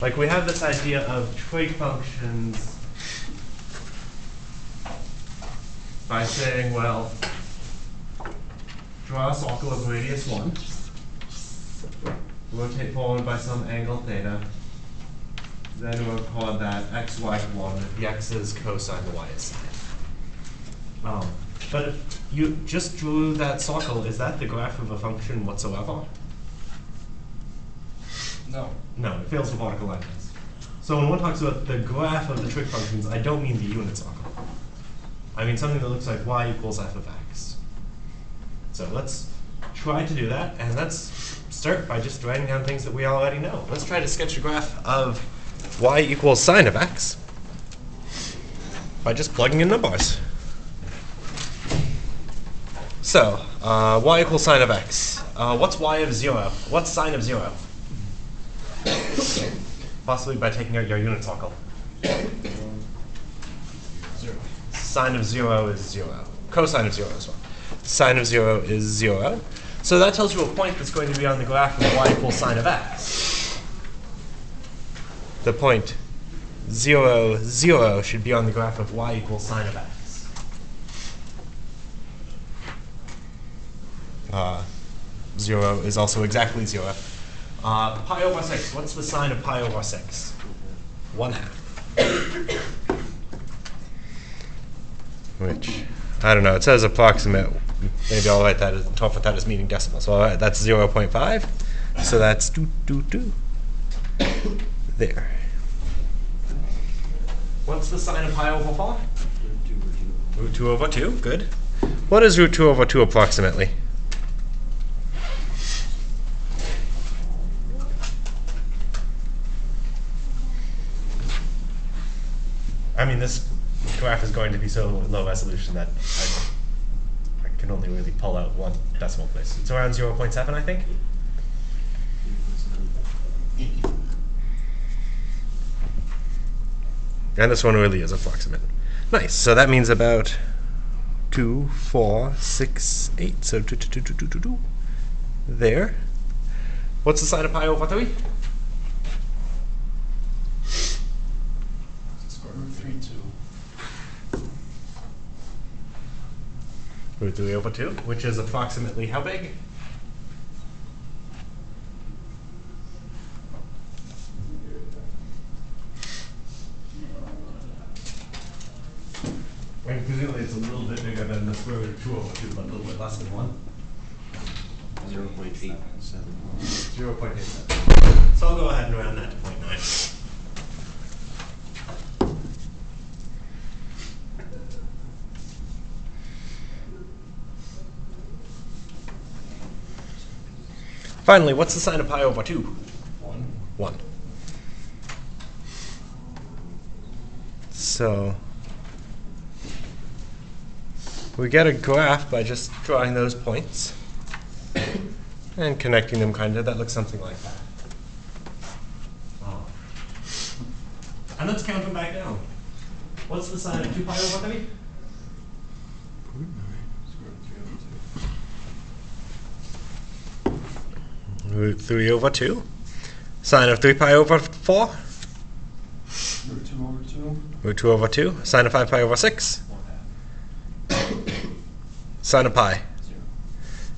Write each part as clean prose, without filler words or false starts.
Like we have this idea of trig functions by saying, well, draw a circle of radius 1, rotate forward by some angle theta, then we'll call that xy1, the x is cosine, the y is sine. But if you just drew that circle, is that the graph of a function whatsoever? No. No, it fails for vertical lines. So when one talks about the graph of the trig functions, I don't mean the unit circle. I mean something that looks like y equals f of x. So let's try to do that, and let's start by just writing down things that we already know. Let's try to sketch a graph of y equals sine of x by just plugging in numbers. So, y equals sine of x. What's y of 0? What's sine of 0? Possibly by taking out your unit circle. 0. Sine of 0 is 0. Cosine of 0 as well. Sine of 0 is 0. So that tells you a point that's going to be on the graph of y equals sine of x. The point 0, 0 should be on the graph of y equals sine of x. 0 is also exactly 0. Pi over 6. What's the sine of pi over 6? 1/2. Which, I don't know, it says approximate. Maybe I'll write that, interpret that as meaning decimal. So that's 0.5. So that's there. What's the sine of pi over 4? Root 2 over 2. Good. What is root 2 over 2 approximately? I mean, this graph is going to be so low resolution that I can only really pull out one decimal place. It's around 0.7, I think. And this one really is approximate. Nice. So that means about 2, 4, 6, 8. So 2. There. What's the sine of pi over 3? Root 3 over 2, which is approximately how big? And presumably it's a little bit bigger than the square root of 2 over 2, but a little bit less than 1. 0.87. 0.87. So I'll go ahead and round that to 0.9. Finally, what's the sine of pi over 2? 1. So we get a graph by just drawing those points and connecting them kind of. That looks something like that. And let's count them back down. What's the sine of 2 pi over 3? Root 3 over 2. Sine of 3 pi over 4? Root 2 over 2. Root 2 over 2. Sine of 5 pi over 6? Sine of pi. 0.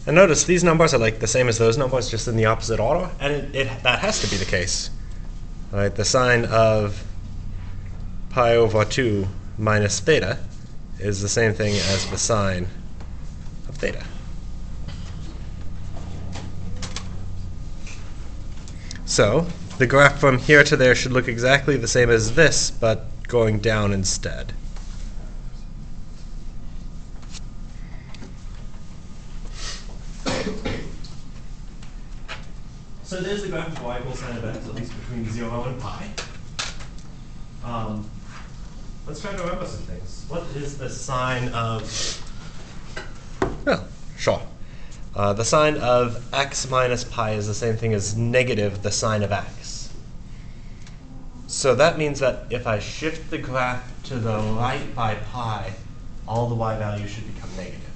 And notice these numbers are like the same as those numbers, just in the opposite order. And that has to be the case. All right, the sine of pi over 2 minus theta is the same thing as the sine of theta. So the graph from here to there should look exactly the same as this, but going down instead. So there's the graph of y equals sine of x, at least between 0 and pi. Let's try to remember some things. What is the sine of, well, sure. The sine of x minus pi is the same thing as negative the sine of x. So that means that if I shift the graph to the right by pi, all the y values should become negative.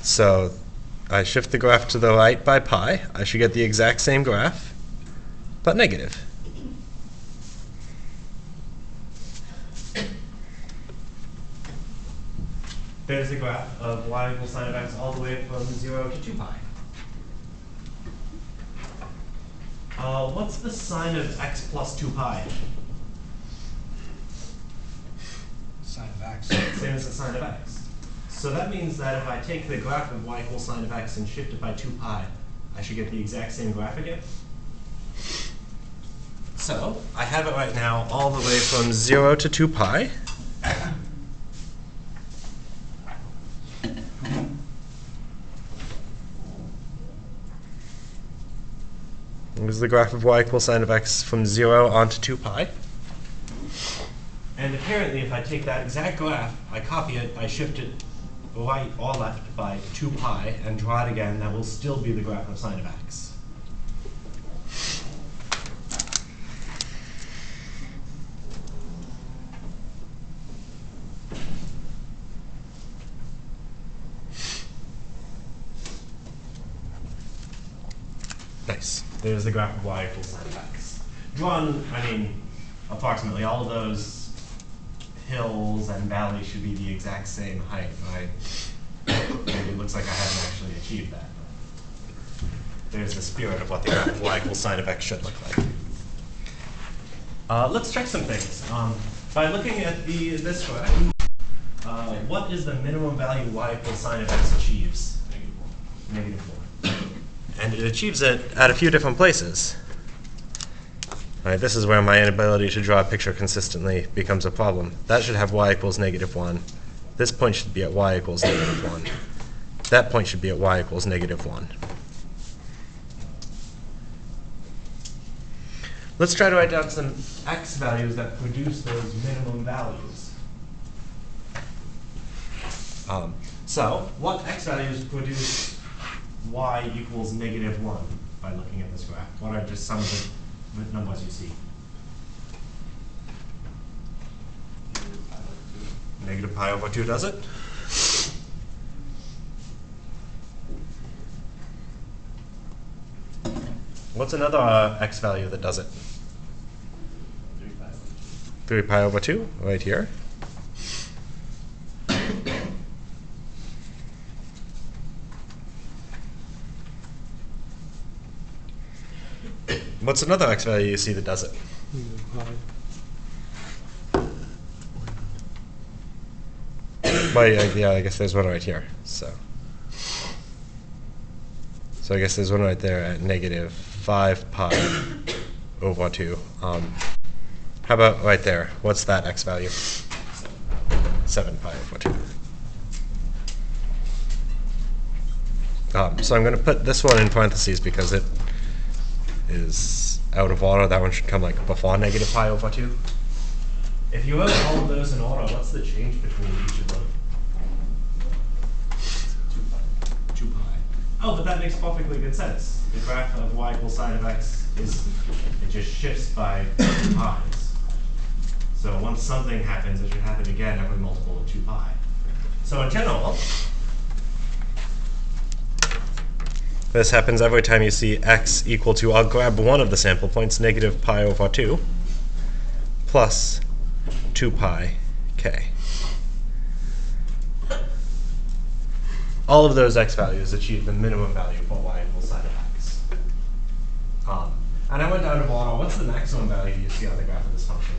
So I shift the graph to the right by pi, I should get the exact same graph, but negative. There's the graph of y equals sine of x all the way from 0 to 2 pi. What's the sine of x plus 2 pi? Sine of x. Same as the sine of x. So that means that if I take the graph of y equals sine of x and shift it by 2 pi, I should get the exact same graph again. So I have it right now all the way from 0 to 2 pi. This is the graph of y equals sine of x from 0 on to 2 pi. And apparently, if I take that exact graph, I copy it, I shift it right or left by 2 pi, and draw it again, that will still be the graph of sine of x. Nice. There's the graph of y equals sine of x. Drawn, I mean, approximately all of those hills and valleys should be the exact same height, right? Maybe it looks like I haven't actually achieved that. There's the spirit of what the graph of y equals sine of x should look like. Let's check some things. By looking at this graph, what is the minimum value y equals sine of x achieves? Negative 4. And it achieves it at a few different places. All right, this is where my inability to draw a picture consistently becomes a problem. That should have y equals negative 1. This point should be at y equals negative 1. That point should be at y equals negative 1. Let's try to write down some x values that produce those minimum values. So what x values produce y equals negative 1 by looking at this graph? What are just some of the numbers you see? Negative pi over 2 does it? What's another x value that does it? 3 pi over 2, right here. What's another x value you see that does it? Well, yeah, I guess there's one right here. So I guess there's one right there at negative 5 pi over 2. How about right there? What's that x value? 7 pi over 2. So I'm going to put this one in parentheses because it is out of order. That one should come like before negative pi over 2. If you wrote all of those in order, what's the change between each of them? 2 pi. Oh, but that makes perfectly good sense. The graph of y equals sine of x it just shifts by 2 pi's. So once something happens, it should happen again every multiple of 2 pi. So in general, this happens every time you see x equal to, I'll grab one of the sample points, negative pi over 2, plus 2 pi k. All of those x values achieve the minimum value for y equals sine of x. And I went down to order. What's the maximum value you see on the graph of this function?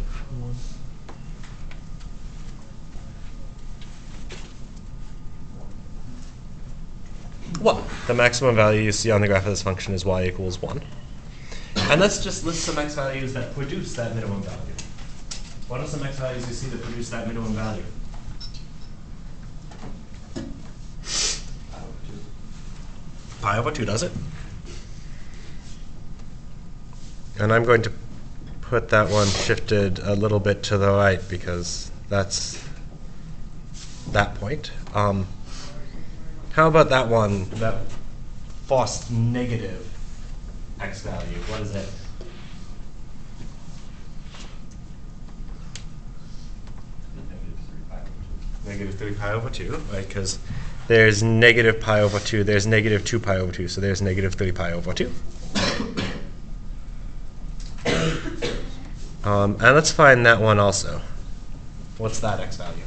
1. The maximum value you see on the graph of this function is y equals 1. And let's just list some x values that produce that minimum value. What are some x values you see that produce that minimum value? Pi over 2 does it. And I'm going to put that one shifted a little bit to the right because that's that point. How about that one, that first negative x value? What is it? Negative 3 pi over 2, right? Because there's negative pi over 2, there's negative 2 pi over 2, so there's negative 3 pi over 2. And let's find that one also. What's that x value?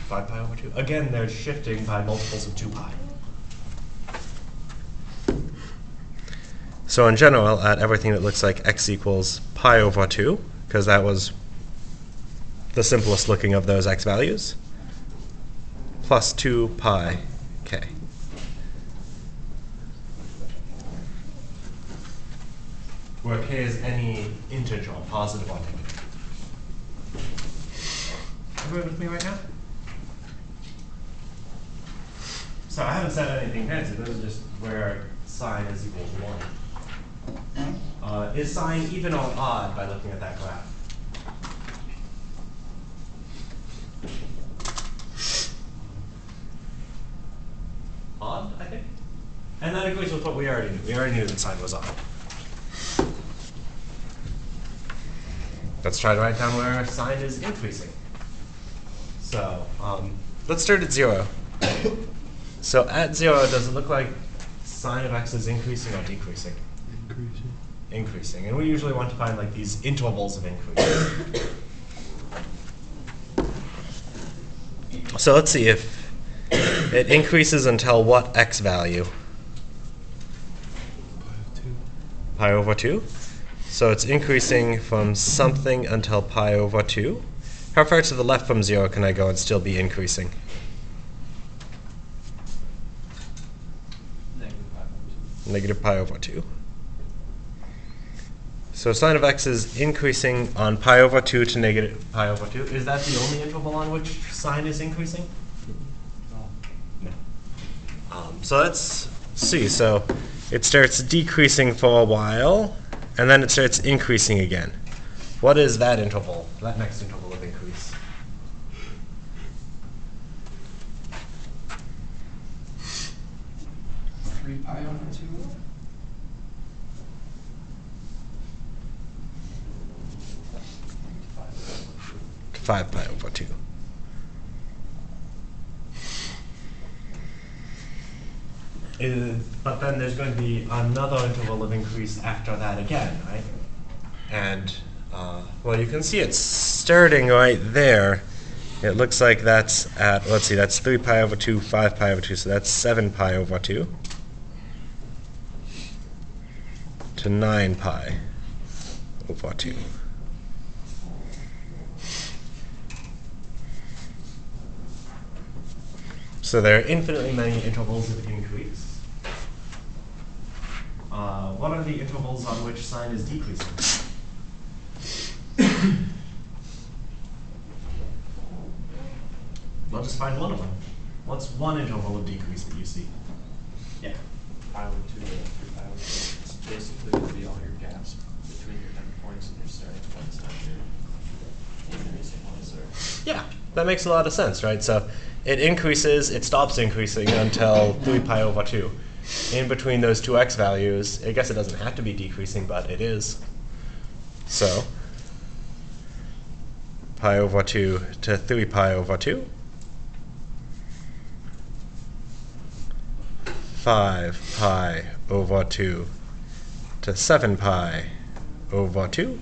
5 pi over 2. Again, they're shifting by multiples of 2 pi. So in general, at everything that looks like x equals pi over 2, because that was the simplest looking of those x values, plus 2 pi k. Where k is any integer, positive or negative. Everyone with me right now? So I haven't said anything fancy. This is just where sine is equal to 1. Is sine even or odd by looking at that graph? Odd, I think. And that agrees with what we already knew. We already knew that sine was odd. Let's try to write down where sine is increasing. So let's start at 0. So at 0, does it look like sine of x is increasing or decreasing? Increasing. Increasing. And we usually want to find like these intervals of increase. So let's see if it increases until what x value? Pi over 2. So it's increasing from something until pi over 2. How far to the left from 0 can I go and still be increasing? Negative pi over 2. So sine of x is increasing on pi over 2 to negative pi over 2. Is that the only interval on which sine is increasing? No. So let's see. So it starts decreasing for a while, and then it starts increasing again. What is that interval, that next interval of increase? Pi over 2. To 5 pi over 2. But then there's going to be another interval of increase after that again, right? And, well, you can see it's starting right there. It looks like that's at, let's see, that's 3 pi over 2, 5 pi over 2, so that's 7 pi over 2. To 9 pi over 2. So there are infinitely many intervals of increase. What are the intervals on which sine is decreasing? Well, just find one of them. What's one interval of decrease that you see? Yeah. Pi over 2 to 3 pi over 2. It's basically going to be all your gaps between your endpoints and your starting points, not your increasing ones. Yeah, that makes a lot of sense, right? So it increases, it stops increasing until 3 pi over 2. In between those two x values, I guess it doesn't have to be decreasing, but it is. So pi over 2 to 3 pi over 2. 5 pi over 2 to 7 pi over 2.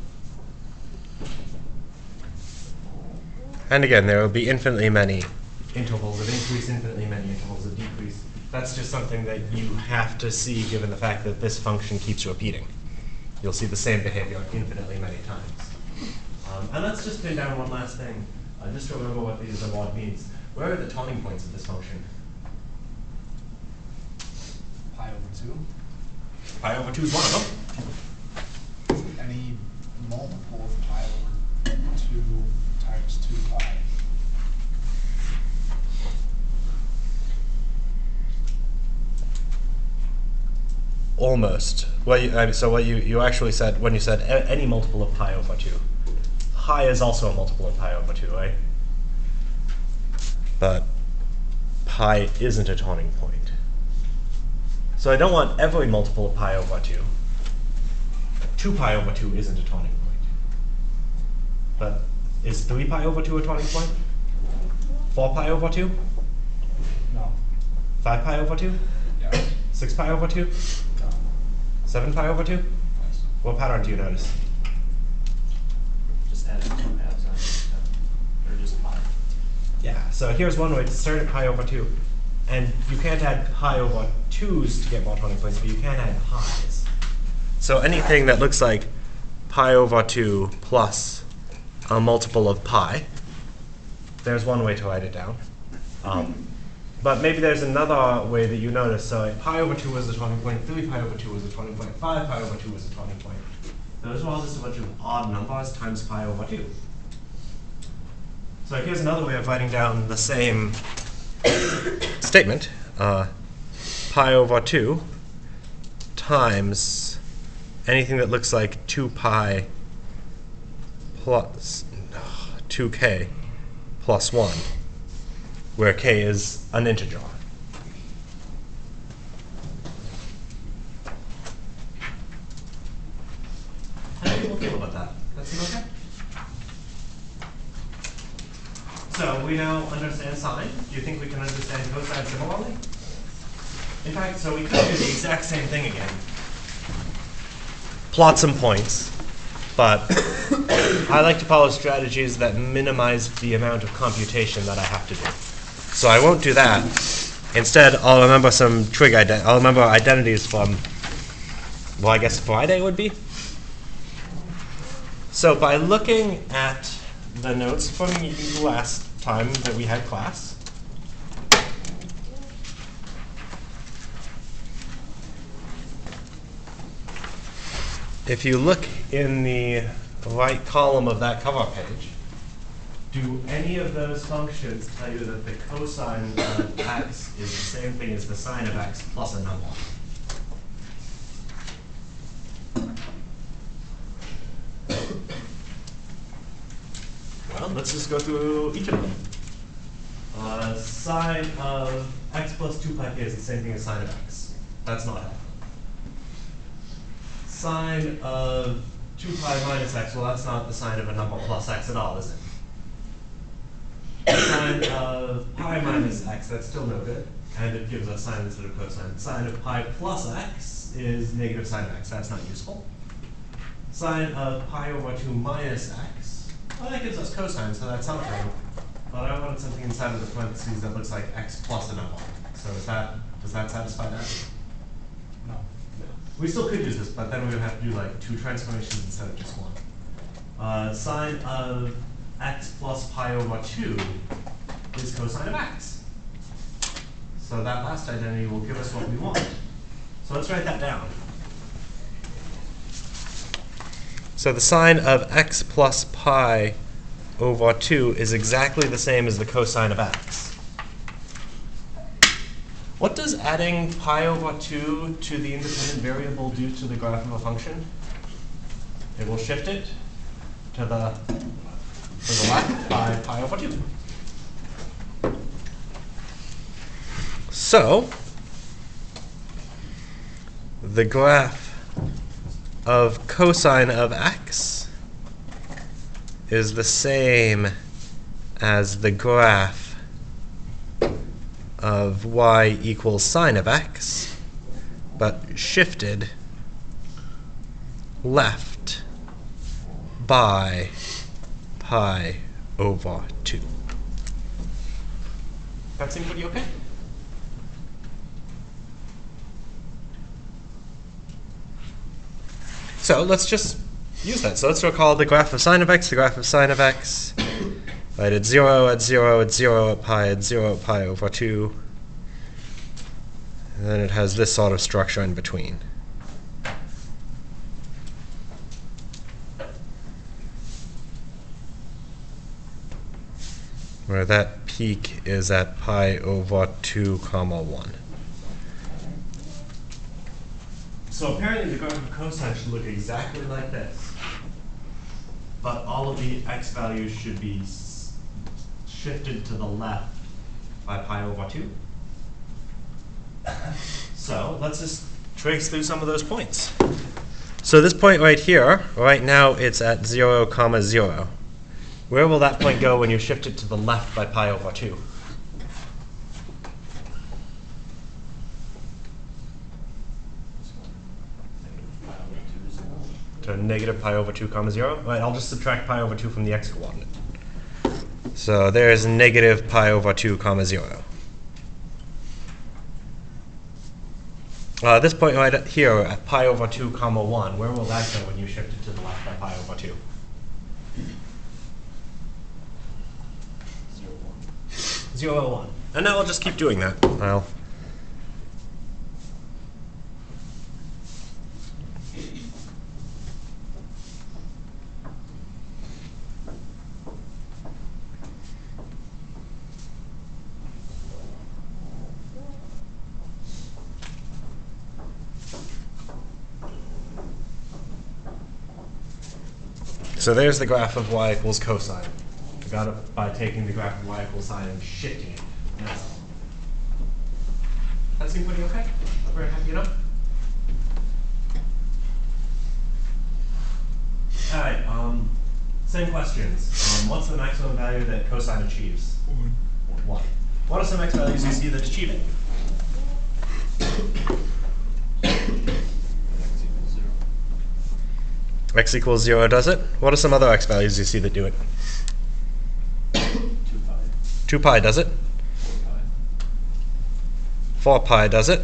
And again, there will be infinitely many intervals of increase, infinitely many intervals of decrease. That's just something that you have to see given the fact that this function keeps repeating. You'll see the same behavior infinitely many times. And let's just pin down one last thing, just to remember what these mod means. Where are the turning points of this function? Pi over 2. Pi over 2 is one of them. Any multiple of pi over 2 times 2 pi. Almost. Well, so what you actually said when you said any multiple of pi over 2. Pi is also a multiple of pi over 2, right? But pi isn't a turning point. So I don't want every multiple of pi over 2. 2 pi over 2 isn't a turning point. But is 3 pi over 2 a turning point? 4 pi over 2? No. 5 pi over 2? Yes. 6 pi over 2? No. 7 pi over 2? Yes. What pattern do you notice? Just adding 2 halves on each time, or just pi. Yeah, so here's one way to start at pi over 2. And you can't add pi over 2's to get more turning points, but you can add pi's. So anything that looks like pi over 2 plus a multiple of pi, there's one way to write it down. But maybe there's another way that you notice. So like pi over 2 was a turning point, 3 pi over 2 was a turning point, 5 pi over 2 was a turning point. Those are all just a bunch of odd numbers times pi over 2. So here's another way of writing down the same statement. Pi over 2 times anything that looks like 2 pi plus 2k plus 1, where k is an integer. How do people feel about that? That seem okay? So we now understand sine. Do you think we can understand cosine similarly? In fact, so we could do the exact same thing again. Plot some points, but I like to follow strategies that minimize the amount of computation that I have to do. So I won't do that. Instead, I'll remember some I'll remember identities from, well, I guess Friday would be. So by looking at the notes from last time that we had class, if you look in the right column of that cover page, do any of those functions tell you that the cosine of x is the same thing as the sine of x plus a number? Well, let's just go through each of them. Sine of x plus 2 pi k is the same thing as sine of x. That's not helpful. Sine of 2 pi minus x, well, that's not the sine of a number plus x at all, is it? Sine of pi minus x, that's still no good. And it gives us sine instead of cosine. Sine of pi plus x is negative sine of x. That's not useful. Sine of pi over 2 minus x, well, that gives us cosine, so that's something. But I wanted something inside of the parentheses that looks like x plus a number. So does that satisfy that? No. We still could use this, but then we would have to do like 2 transformations instead of just 1. Sine of x plus pi over 2 is cosine of x. So that last identity will give us what we want. So let's write that down. So the sine of x plus pi over 2 is exactly the same as the cosine of x. What does adding pi over 2 to the independent variable do to the graph of a function? It will shift it to the left by pi over 2. So the graph of cosine of x is the same as the graph of y equals sine of x, but shifted left by pi over 2. That seems pretty okay? So let's just use that. So let's recall the graph of sine of x, the graph of sine of x. Right, at 0, at 0, at 0, at pi 0, at pi over 2. And then it has this sort of structure in between. Where that peak is at pi over 2 comma 1. So apparently the graph of cosine should look exactly like this. But all of the x values should be shifted to the left by pi over 2. So let's just trace through some of those points. So this point right here, right now it's at 0, comma 0. Where will that point go when you shift it to the left by pi over 2? To negative pi over 2 comma 0. Right, I'll just subtract pi over 2 from the x coordinate. So there's negative pi over 2 comma 0. This point right here at pi over 2 comma 1, where will that go when you shift it to the left by pi over 2? 0, 1. And now I'll just keep doing that. So there's the graph of y equals cosine. I got it by taking the graph of y equals sine and shifting it. That seems pretty okay? I'm very happy enough. All right, same questions. What's the maximum value that cosine achieves? 1. What are some x values you see that achieve it? X equals 0 does it? What are some other x values you see that do it? 2 pi. 2 pi does it? 4 pi does it?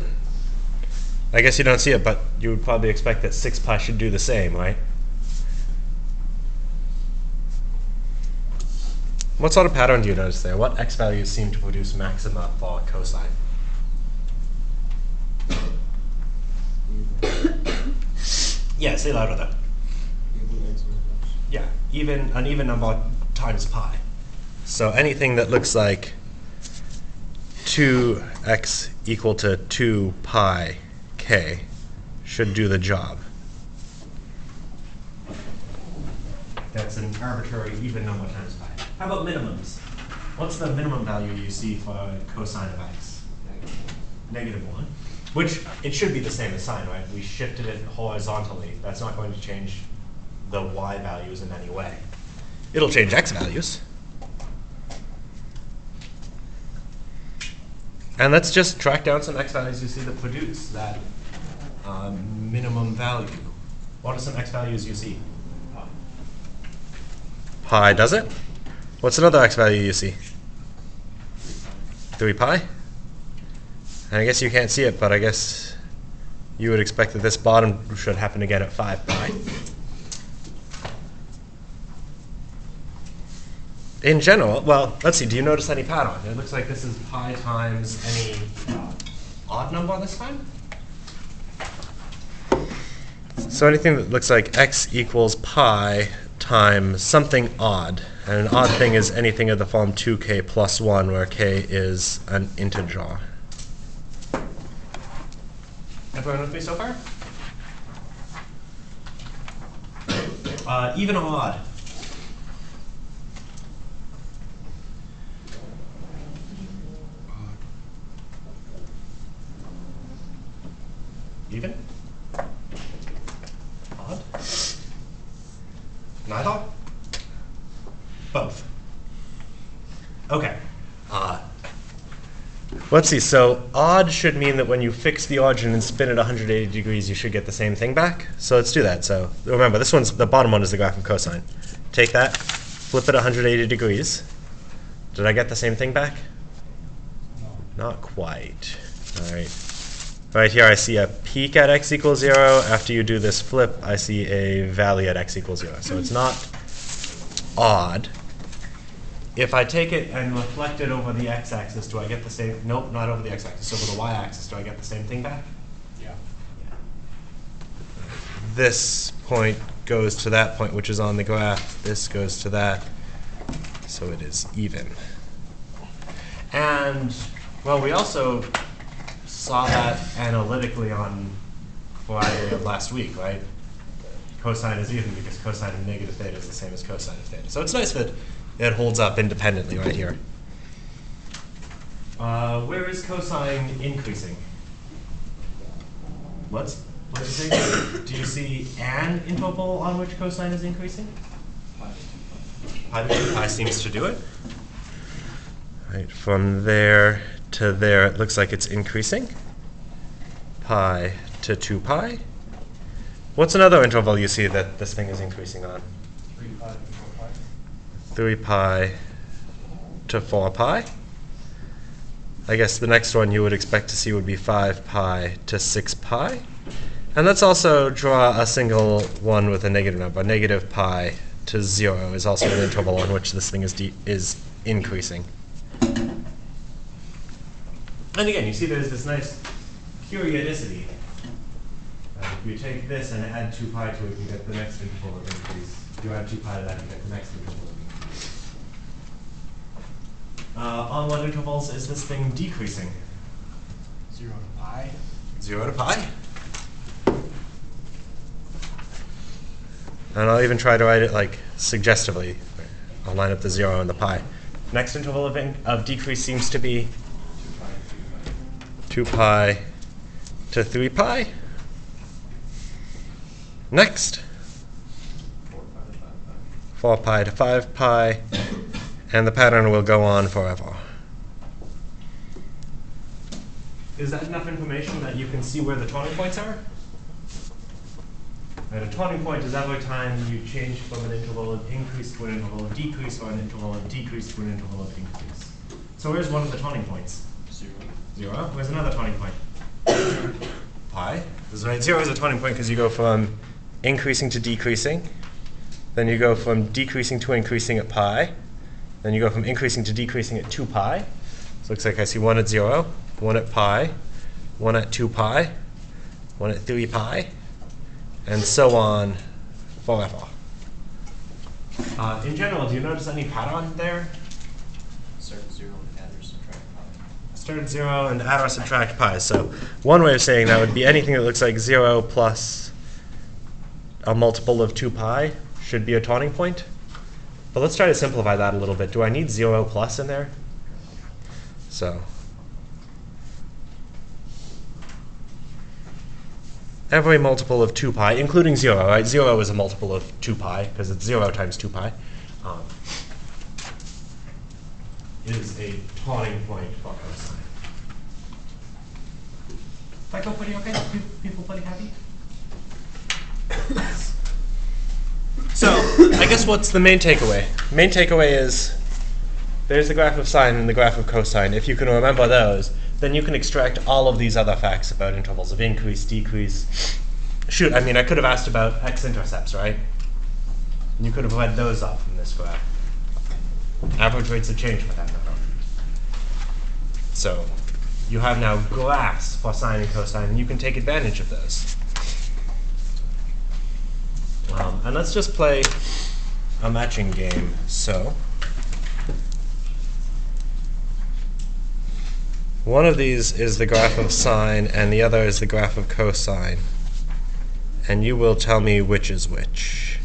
I guess you don't see it, but you would probably expect that 6 pi should do the same, right? What sort of pattern do you notice there? What x values seem to produce maxima for cosine? Yeah, say louder though. Yeah, an even number times pi. So anything that looks like 2x equal to 2 pi k should do the job. That's an arbitrary even number times pi. How about minimums? What's the minimum value you see for cosine of x? Negative 1. Which, it should be the same as sine, right? We shifted it horizontally. That's not going to change the y values in any way. It'll change x values. And let's just track down some x values you see that produce that minimum value. What are some x values you see? Pi does it? What's another x value you see? 3 pi? And I guess you can't see it, but I guess you would expect that this bottom should happen again at 5 pi. In general, well, let's see, do you notice any pattern? It looks like this is pi times any odd number this time. So anything that looks like x equals pi times something odd. And an odd thing is anything of the form 2k plus 1, where k is an integer. Everyone with me so far? Even or odd? Even? Odd? Neither? Both. Okay. Let's see. So odd should mean that when you fix the origin and spin it 180 degrees, you should get the same thing back. So let's do that. So remember, the bottom one is the graph of cosine. Take that, flip it 180 degrees. Did I get the same thing back? No. Not quite. All right. Right here I see a peak at x equals 0. After you do this flip, I see a valley at x equals 0. So it's not odd. If I take it and reflect it over the x-axis, do I get the same? Nope, not over the x-axis. Over the y-axis, do I get the same thing back? Yeah. This point goes to that point, which is on the graph. This goes to that. So it is even. And, well, we also saw that analytically on Friday of last week, right? Cosine is even because cosine of negative theta is the same as cosine of theta. So it's nice that it holds up independently right here. Where is cosine increasing? What did you say? Do you see an interval on which cosine is increasing? pi to 2 pi seems to do it. Right, from there to there, it looks like it's increasing. Pi to 2 pi. What's another interval you see that this thing is increasing on? 3 pi to 4 pi. 3 pi to 4 pi. I guess the next one you would expect to see would be 5 pi to 6 pi. And let's also draw a single one with a negative number. Negative pi to 0 is also an interval on which this thing is increasing. And again, you see there's this nice periodicity. If you take this and add 2 pi to it, you get the next interval of increase. If you add 2 pi to that, you get the next interval of increase. On what intervals is this thing decreasing? 0 to pi. 0 to pi. And I'll even try to write it like suggestively. I'll line up the 0 and the pi. Next interval of decrease seems to be 2 pi to 3 pi. Next, 4 pi to 5 pi. And the pattern will go on forever. Is that enough information that you can see where the turning points are? Right, a turning point is every time you change from an interval of increase to an interval of decrease, or an interval of decrease to an interval of increase. So where's one of the turning points? 0. 0. Where's another turning point? Pi. This is right. 0 is a turning point because you go from increasing to decreasing. Then you go from decreasing to increasing at pi. Then you go from increasing to decreasing at 2 pi. So it looks like I see 1 at 0, 1 at pi, 1 at 2 pi, 1 at 3 pi, and so on forever. In general, do you notice any pattern there? Start at 0 and add or subtract pi. Start at 0 and add or subtract pi. So one way of saying that would be anything that looks like 0 plus a multiple of 2 pi should be a turning point. But let's try to simplify that a little bit. Do I need 0 plus in there? So every multiple of 2 pi, including 0, right? 0 is a multiple of 2 pi because it's 0 times 2 pi, is a turning point for cosine. That go pretty okay? People pretty happy? So I guess what's the main takeaway? Main takeaway is there's the graph of sine and the graph of cosine. If you can remember those, then you can extract all of these other facts about intervals of increase, decrease. Shoot, I mean, I could have asked about x-intercepts, right? And you could have read those off from this graph. Average rates of change for that matter. So you have now graphs for sine and cosine, and you can take advantage of those. And let's just play a matching game. So one of these is the graph of sine, and the other is the graph of cosine. And you will tell me which is which.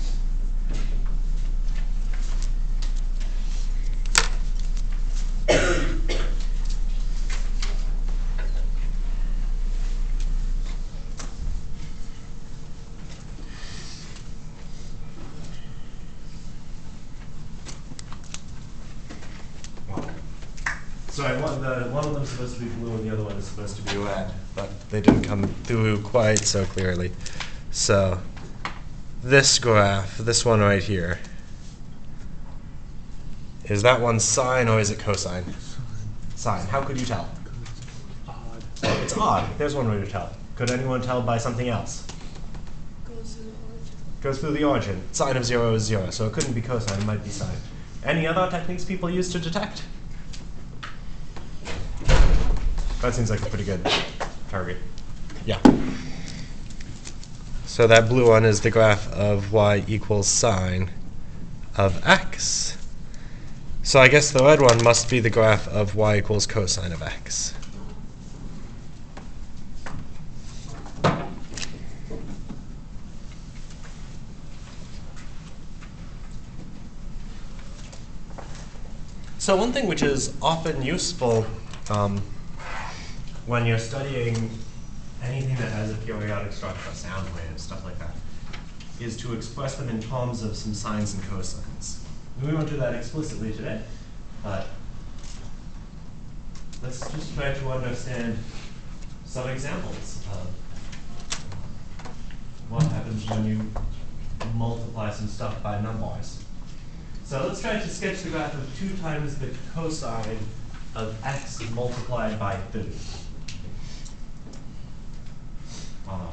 Sorry, one of them is supposed to be blue and the other one is supposed to be red, but they didn't come through quite so clearly. So this graph, this one right here, is that one sine or is it cosine? Sine. How could you tell? Odd. It's odd. There's one way to tell. Could anyone tell by something else? Goes through the origin. Goes through the origin. Sine of 0 is 0, so it couldn't be cosine, it might be sine. Any other techniques people use to detect? That seems like a pretty good target. Yeah. So that blue one is the graph of y equals sine of x. So I guess the red one must be the graph of y equals cosine of x. So one thing which is often useful when you're studying anything that has a periodic structure, sound waves, stuff like that, is to express them in terms of some sines and cosines. We won't do that explicitly today, but let's just try to understand some examples of what happens when you multiply some stuff by numbers. So let's try to sketch the graph of 2 times the cosine of x multiplied by 30.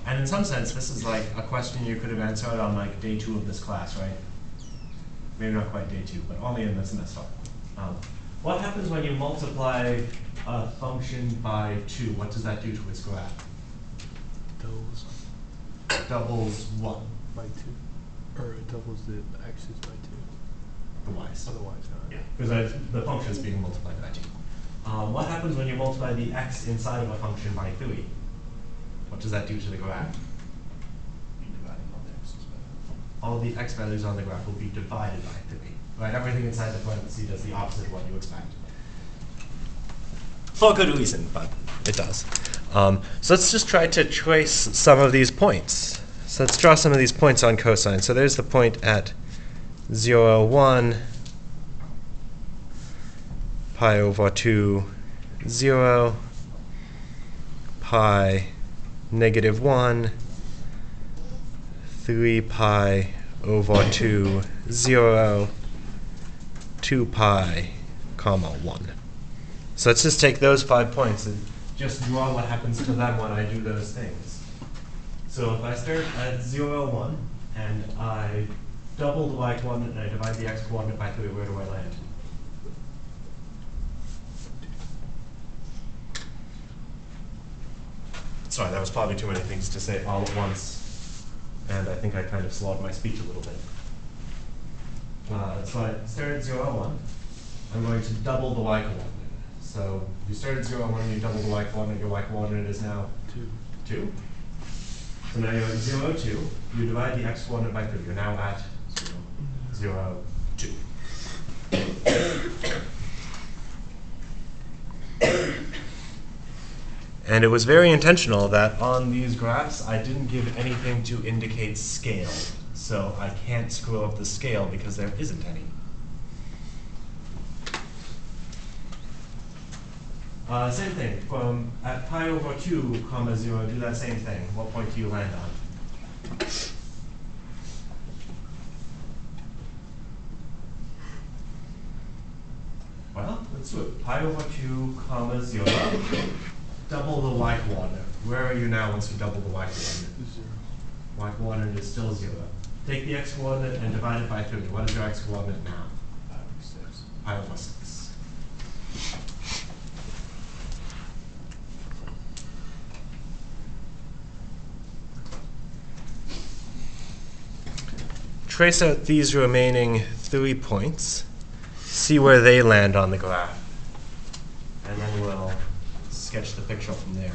And in some sense, this is like a question you could have answered on like day 2 of this class, right? Maybe not quite day 2, but only in the semester. What happens when you multiply a function by 2? What does that do to its graph? Doubles what? By 2. Or it doubles the x's by 2. The y's. Otherwise, Yeah, because the function is being multiplied by 2. What happens when you multiply the x inside of a function by 3? What does that do to the graph? You're dividing all the x's by All of the x values on the graph will be divided by 3. Right? Everything inside the parenthesis does the opposite of what you expect. For good reason, but it does. So let's just try to trace some of these points. So let's draw some of these points on cosine. So there's the point at 0, 1, pi over 2, 0, pi, negative 1, 3 pi over 2, 0, 2 pi, comma 1. So let's just take those 5 points and just draw what happens to them when I do those things. So if I start at 0, 1, and I double the y coordinate and I divide the x coordinate by 3, where do I land? Sorry, that was probably too many things to say all at once, and I think I kind of slowed my speech a little bit. So I start at 0, 1. I'm going to double the y coordinate. So you start at 0, 1, and you double the y coordinate. Your y coordinate is now 2. So now you're at 0, 2. You divide the x coordinate by 3. You're now at 0, 2. And it was very intentional that on these graphs I didn't give anything to indicate scale. So I can't screw up the scale because there isn't any. Same thing, from at pi over 2, comma 0, do that same thing. What point do you land on? Well, let's do it. Pi over 2, comma 0, double the y coordinate. Where are you now once you double the y coordinate? 0. Y coordinate is still 0. Take the x coordinate and divide it by 3. What is your x coordinate now? 5 over 6. Pi over 6. Trace out these remaining 3 points, see where they land on the graph, and then we'll sketch the picture from there.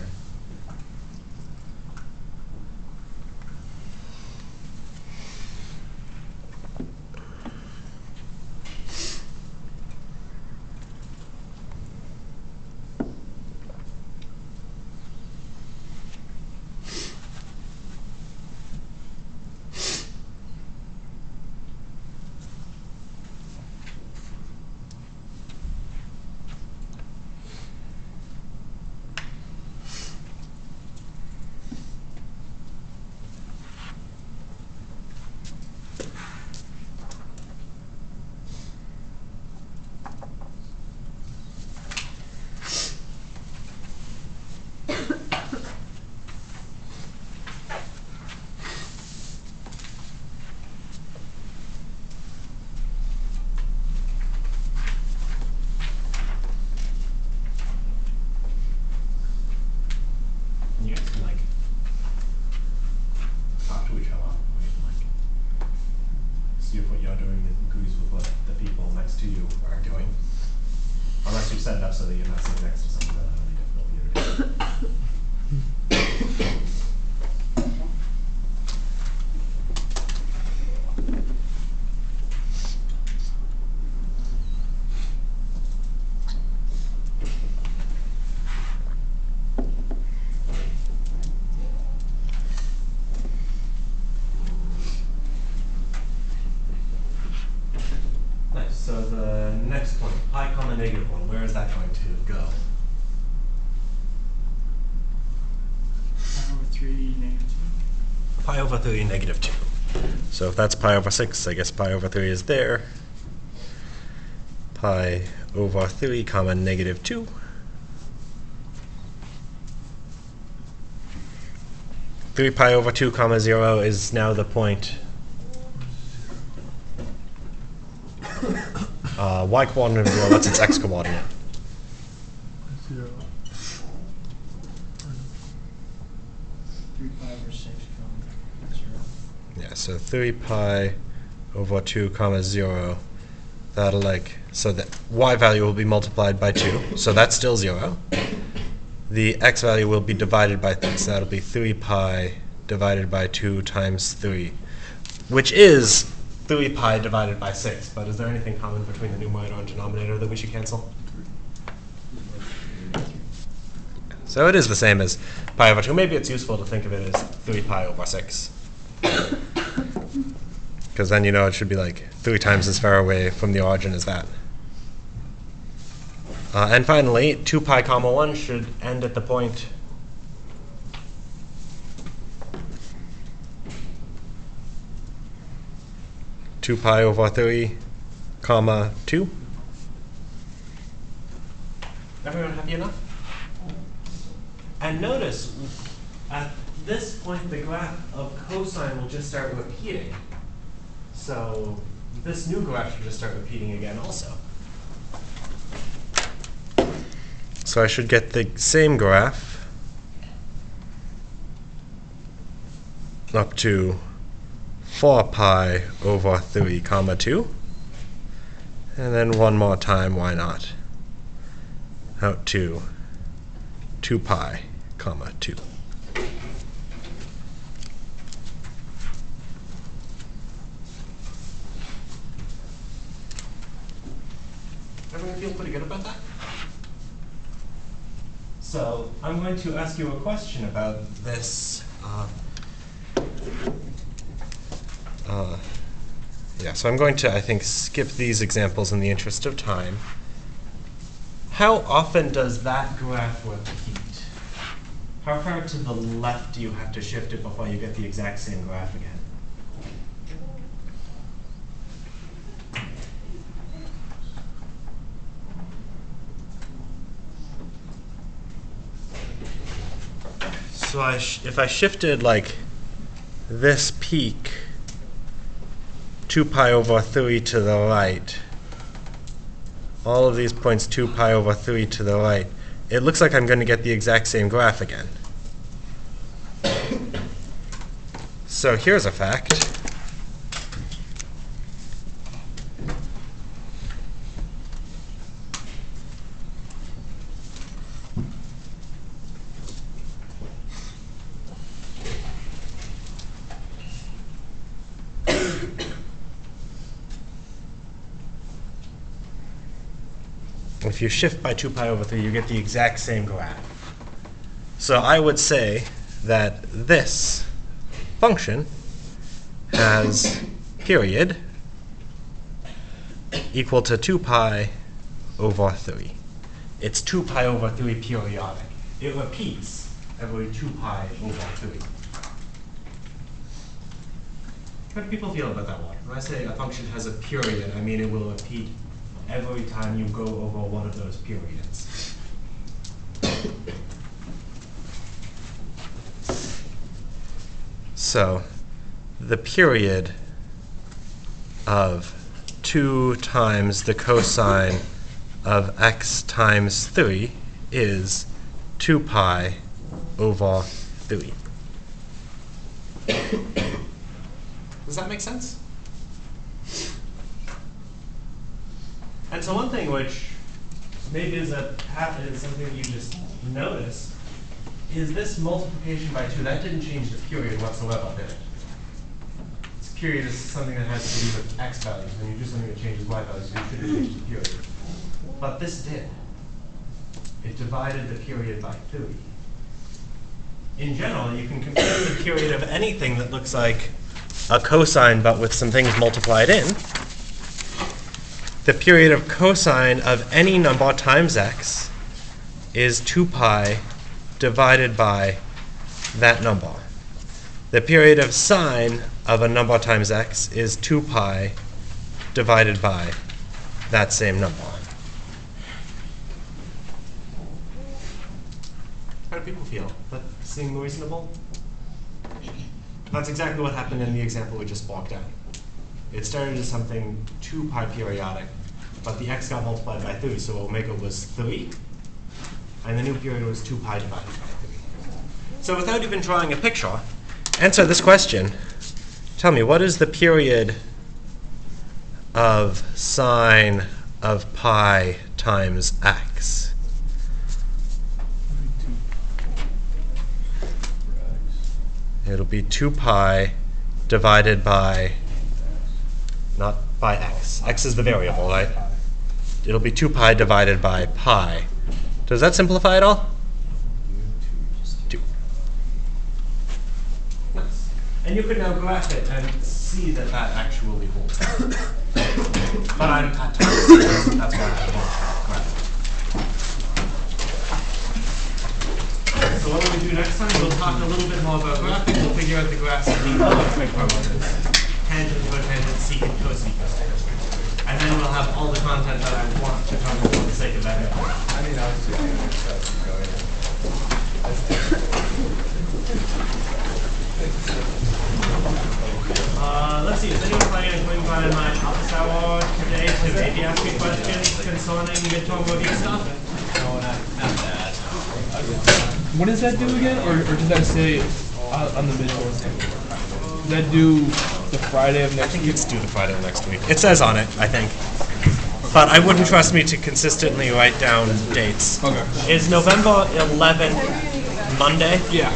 pi over 3, negative 2. So if that's pi over 6, I guess pi over 3 is there. Pi over 3, comma, negative 2. Three pi over 2, comma, 0 is now the point y coordinate of 0, that's its x coordinate. 0. 3 pi over 6, 0. Yeah, so 3 pi over 2, comma, 0. That'll so the y value will be multiplied by 2, so that's still 0. The x value will be divided by 3, so that'll be 3 pi divided by 2 times 3, which is 3 pi divided by 6. But is there anything common between the numerator and denominator that we should cancel? So it is the same as pi over 2. Maybe it's useful to think of it as 3 pi over 6. Because then you know it should be 3 times as far away from the origin as that. And finally, 2 pi comma 1 should end at the point two pi over 3, comma 2. Everyone happy enough? And notice, at this point, the graph of cosine will just start repeating. So this new graph should just start repeating again also. So I should get the same graph up to 4 pi over 3, comma 2. And then one more time, why not? Out to 2 pi, comma 2. Everyone feel pretty good about that? So I'm going to ask you a question about this. So I'm going to, I think, skip these examples in the interest of time. How often does that graph repeat? How far to the left do you have to shift it before you get the exact same graph again? So if I shifted this peak 2 pi over 3 to the right, all of these points 2 pi over 3 to the right, it looks like I'm going to get the exact same graph again. So here's a fact. If you shift by 2 pi over 3, you get the exact same graph. So I would say that this function has period equal to 2 pi over 3. It's 2 pi over 3 periodic. It repeats every 2 pi over 3. How do people feel about that one? When I say a function has a period, I mean it will repeat every time you go over one of those periods. So the period of 2 times the cosine of x times 3 is 2 pi over 3. Does that make sense? And so one thing which maybe is something you just notice is this multiplication by 2. That didn't change the period whatsoever, did it? This period is something that has to do with x values. When you do something that changes y values, you shouldn't change the period. But this did. It divided the period by 3. In general, you can compare the period of anything that looks like a cosine but with some things multiplied in. The period of cosine of any number times x is 2 pi divided by that number. the period of sine of a number times x is 2 pi divided by that same number. How do people feel? That seem reasonable? That's exactly what happened in the example we just walked down. It started as something 2 pi periodic, but the x got multiplied by 3, so omega was 3, and the new period was 2 pi divided by 3. So without even drawing a picture, answer this question. Tell me, what is the period of sine of pi times x? It'll be 2 pi divided by, not by x. X is the variable, right? It'll be 2 pi divided by pi. Does that simplify at all? 2. Nice. And you can now graph it and see that that actually holds. But I'm at times, that's why I won't graph it. So what will we do next time? We'll talk a little bit more about graphing. We'll figure out the graphs of the other trig functions. Tangent, cotangent, secant, cosecant. And then we'll have all the content that I want to cover for the sake of that. I mean, obviously, Let's see, is anyone planning on going by my office hour today to maybe ask me questions concerning midterm review stuff? no, not that. What does that do again? Or does that say on the midterm? Does that do the Friday of I next think week? it's due the Friday of next week. It says on it, I think. But I wouldn't trust me to consistently write down dates. Okay. Is November 11th Monday? Yeah.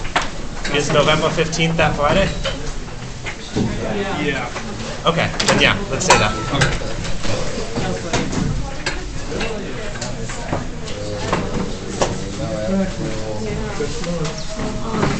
Is November 15th that Friday? Yeah. Okay, then yeah, let's say that. Okay.